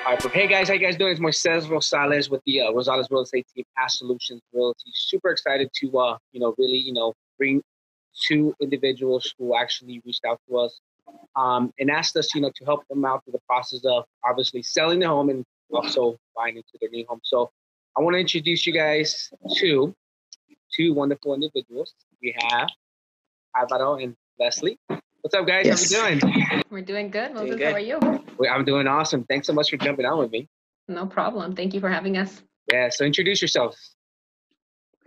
All right, hey guys, how you guys doing? It's Moises Rosales with the Rosales Team, Past Solutions Realty. Super excited to really bring two individuals who actually reached out to us and asked us to help them out through the process of obviously selling the home and also buying into their new home. So I want to introduce you guys to two wonderful individuals. We have Avila and Leslie. What's up, guys? Yes. How we doing? We're doing good. Moses, Doing good. How are you? I'm doing awesome. Thanks so much for jumping on with me. No problem. Thank you for having us. Yeah, so introduce yourselves.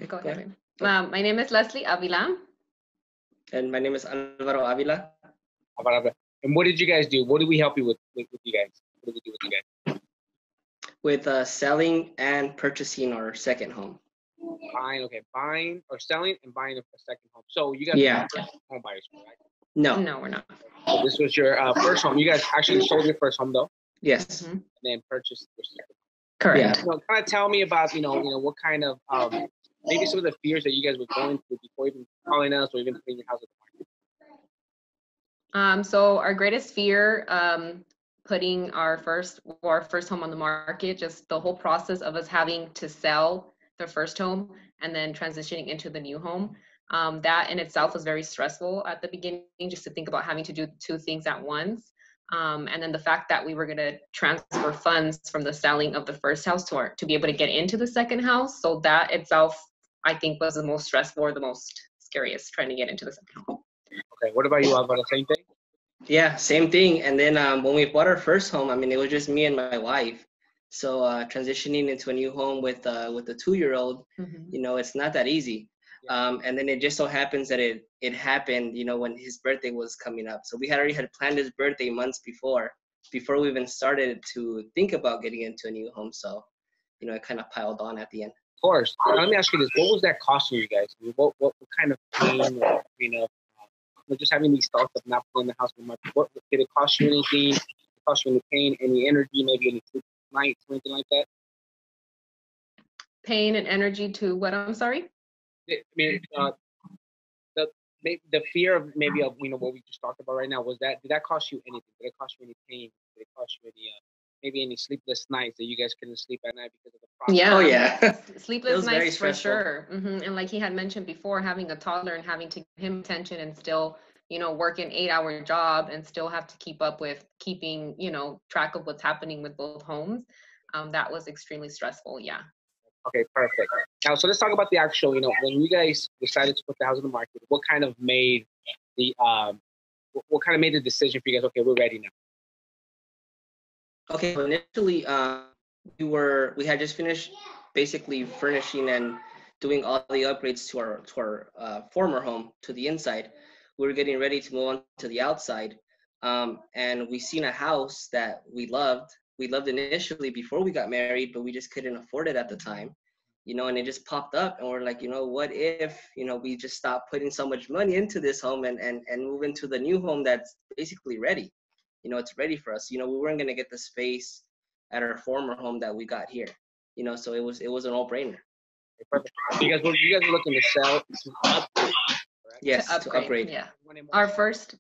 Go ahead. My name is Leslie Avila. And my name is Alvaro Avila. And what did you guys do? What did we help you with you guys? What did we do with you guys? With selling and purchasing our second home. Buying or selling and buying a second home. So you guys Yeah. are first home buyers, right? No. No, we're not. So this was your first home. You guys actually sold your first home though, Yes. Mhm. and then purchased your second. Correct. Yeah. So kind of tell me about what kind of maybe some of the fears that you guys were going through before even calling us or even putting your house on the market. So our greatest fear, putting our first home on the market, just the whole process of us having to sell the first home and then transitioning into the new home. That in itself was very stressful at the beginning, just to think about having to do two things at once. And then the fact that we were going to transfer funds from the selling of the first house to be able to get into the second house. So that itself, I think, was the most stressful or the most scariest, trying to get into the second home. Okay, what about you? About the same thing? Yeah, same thing. And then when we bought our first home, I mean, it was just me and my wife. So transitioning into a new home with a 2-year-old, Mm-hmm. it's not that easy. And then it just so happens that it happened, when his birthday was coming up. So we already had planned his birthday months before we even started to think about getting into a new home. So, it kind of piled on at the end. Of course. Now, let me ask you this: what was that costing you guys? I mean, what kind of pain, or, just having these thoughts of not putting the house on the market? What did it cost you? Anything? Did it cost you any pain, any energy, maybe any sleep nights, or anything like that? Pain and energy to what? I'm sorry. I mean, the fear of maybe of what we just talked about right now, did that cost you anything? Did it cost you any pain? Did it cost you any maybe any sleepless nights that you guys couldn't sleep at night because of the process? Yeah. Oh yeah. Sleepless very nights for stressful. sure. And like he had mentioned before, having a toddler and having to give him attention and still, work an 8-hour job and still have to keep up with keeping, track of what's happening with both homes. That was extremely stressful. Yeah. Okay, perfect. Now, so let's talk about the actual, when you guys decided to put the house on the market, what kind of made the decision for you guys? Okay, we're ready now. Okay, so initially, we had just finished basically furnishing and doing all the upgrades to our former home to the inside. We were getting ready to move on to the outside, and we seen a house that we loved. We loved initially before we got married, but we just couldn't afford it at the time, and it just popped up, and we're like, what if, we just stop putting so much money into this home and move into the new home that's basically ready. It's ready for us. We weren't going to get the space at our former home that we got here, so it was a no-brainer. Okay, perfect. So you guys were looking to sell to upgrade, correct? Yes, To upgrade. Yeah. Our first,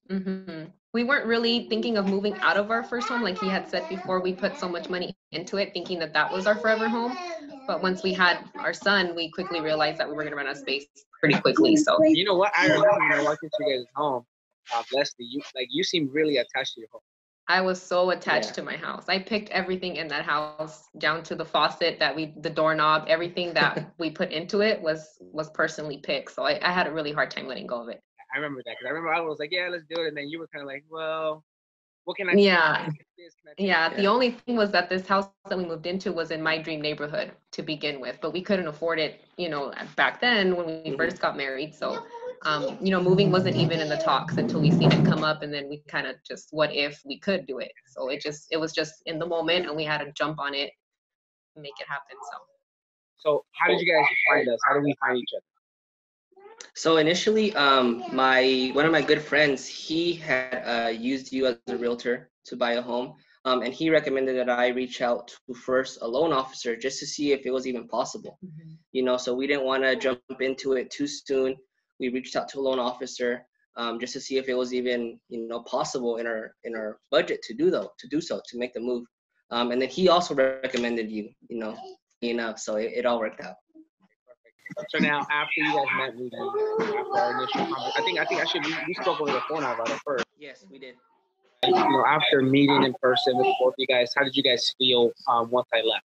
we weren't really thinking of moving out of our first home. Like he had said before, we put so much money into it thinking that was our forever home. But once we had our son, we quickly realized that we were going to run out of space pretty quickly. So you know what? I remember when I walked into you guys' home, Leslie, you seem really attached to your home. I was so attached to my house. I picked everything in that house, down to the faucet the doorknob, everything that we put into it was personally picked. So I had a really hard time letting go of it. I remember that because I remember I was like, yeah, let's do it. And then you were kind of like, well, what can I do? Yeah. Can I do this? Can I do Yeah. that? The only thing was that this house that we moved into was in my dream neighborhood to begin with, but we couldn't afford it, back then when we first got married. So, moving wasn't even in the talks until we seen it come up, and then we kind of just, what if we could do it? So it was just in the moment, and we had to jump on it and make it happen. So how did you guys find us? How did we find each other? So initially, one of my good friends, he had used you as a realtor to buy a home, and he recommended that I reach out to first a loan officer just to see if it was even possible. So we didn't want to jump into it too soon. We reached out to a loan officer just to see if it was even possible in our budget to do so, to make the move. And then he also recommended you, enough. So it all worked out. So now, after you guys met with me, after our initial conversation, I think actually we spoke over the phone about it first. Yes, we did. After meeting in person with both of you guys, how did you guys feel once I left?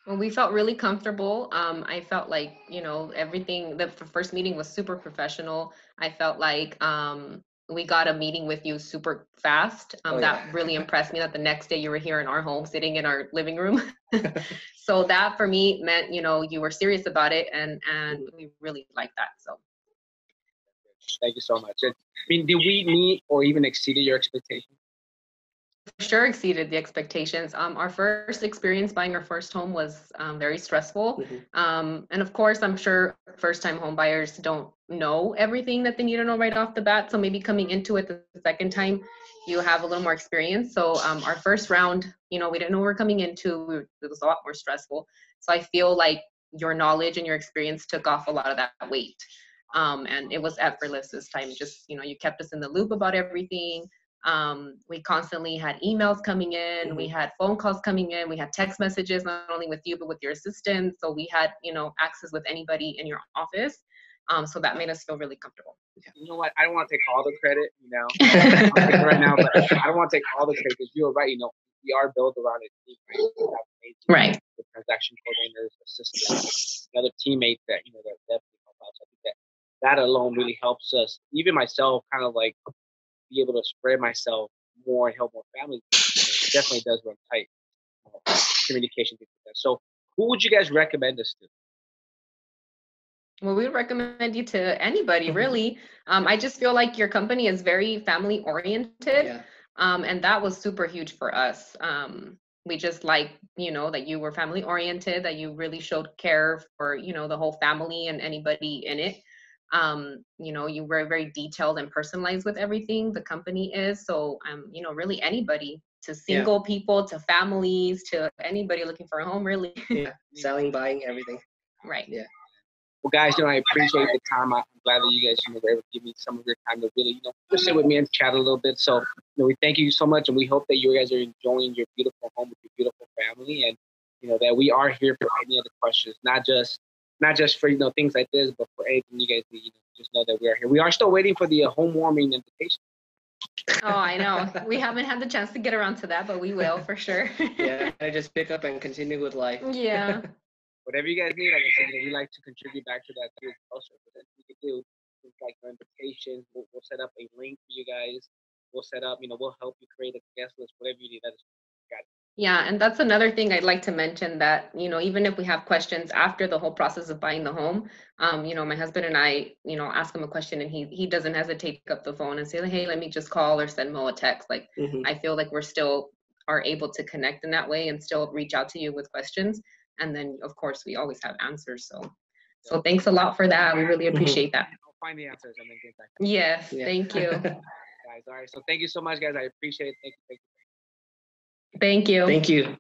Well, we felt really comfortable. I felt like, everything, the first meeting was super professional. I felt like we got a meeting with you super fast. That really impressed me that the next day you were here in our home, sitting in our living room. So that for me meant, you were serious about it, and we really liked that. So. Thank you so much. I mean, did we meet or even exceeded your expectations? For sure exceeded the expectations. Our first experience buying our first home was very stressful. And of course, I'm sure first-time home buyers don't know everything that they need to know right off the bat. So maybe coming into it the second time, you have a little more experience. So our first round, we didn't know what we were coming into. It was a lot more stressful. So I feel like your knowledge and your experience took off a lot of that weight. And it was effortless this time. Just, you kept us in the loop about everything. We constantly had emails coming in, we had phone calls coming in, we had text messages, not only with you, but with your assistant. So we had, access with anybody in your office. So that made us feel really comfortable. You know what? I don't want to take all the credit, right now, but I don't want to take all the credit because you're right. We are built around a team, right? The transaction coordinators, assistants, other teammates that, that definitely help out. So I think that alone really helps us, even myself, kind of like be able to spread myself more and help more families. It definitely does run tight. Communication, things like that. So who would you guys recommend us to? Well, we would recommend you to anybody, really. I just feel like your company is very family oriented. Yeah. And that was super huge for us. We just like, that you were family oriented, that you really showed care for, the whole family and anybody in it. You were very detailed and personalized with everything the company is. So, really anybody, to single people, to families, to anybody looking for a home, really. Yeah. Selling, buying, everything. Right. Yeah. Well, guys, I appreciate the time. I'm glad that you guys, were able to give me some of your time to really, just sit with me and chat a little bit. So, we thank you so much, and we hope that you guys are enjoying your beautiful home with your beautiful family, and that we are here for any other questions, not just for things like this, but for anything you guys need. Just know that we are here. We are still waiting for the home warming invitation. Oh, I know. We haven't had the chance to get around to that, but we will for sure. Yeah, I just pick up and continue with life. Yeah. Whatever you guys need, like I said, we like to contribute back to that too. Also, what we can do is like your invitations. We'll set up a link for you guys. We'll set up, we'll help you create a guest list, whatever you need. That is got it. Yeah, and that's another thing I'd like to mention, that, even if we have questions after the whole process of buying the home, my husband and I, ask him a question, and he doesn't hesitate to pick up the phone and say, hey, let me just call or send Mo a text. Like, I feel like we're still are able to connect in that way and still reach out to you with questions. And then, of course, we always have answers. So thanks a lot for that. We really appreciate that. I'll find the answers and then get back. Yes, thank you. Guys, all right. So thank you so much, guys. I appreciate it. Thank you. Thank you. Thank you.